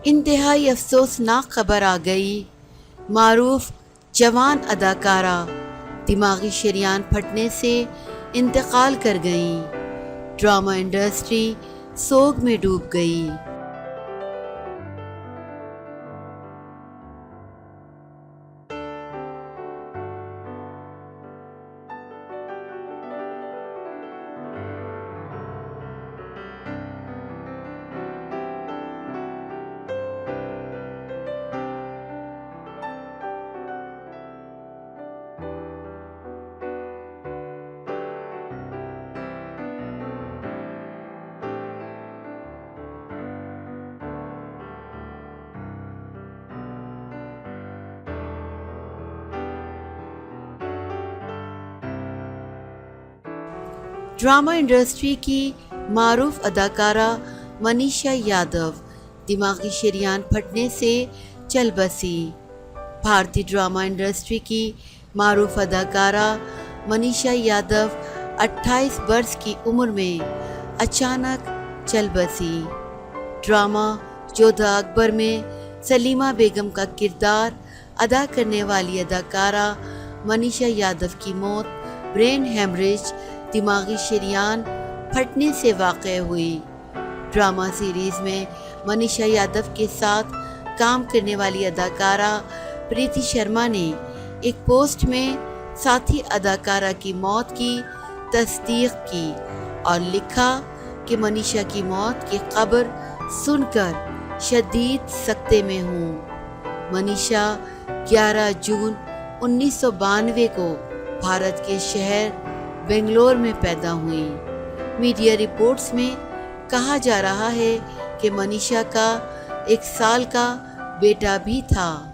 इंतहाई अफसोसनाक खबर आ गई। मारूफ जवान अदाकारा दिमागी शरियान फटने से इंतकाल कर गईं। ड्रामा इंडस्ट्री सोग में डूब गई। ड्रामा इंडस्ट्री की मारूफ अदाकारा मनीषा यादव दिमागी शरियान फटने से चल बसी। भारतीय ड्रामा इंडस्ट्री की मारूफ अदाकारा मनीषा यादव 28 वर्ष की उम्र में अचानक चल बसी। ड्रामा जोधा अकबर में सलीमा बेगम का किरदार अदा करने वाली अदाकारा मनीषा यादव की मौत ब्रेन हेमरेज दिमागी शरियान फटने से वाक़ हुई। ड्रामा सीरीज़ में मनीषा यादव के साथ काम करने वाली अदाकारा प्रीति शर्मा ने एक पोस्ट में साथी अदाकारा की मौत की तस्दीक की और लिखा कि मनीषा की मौत की खबर सुनकर शदीद सख्ते में हूँ। मनीषा 11 जून 1992 को भारत के शहर बेंगलोर में पैदा हुई। मीडिया रिपोर्ट्स में कहा जा रहा है कि मनीषा का 1 साल का बेटा भी था।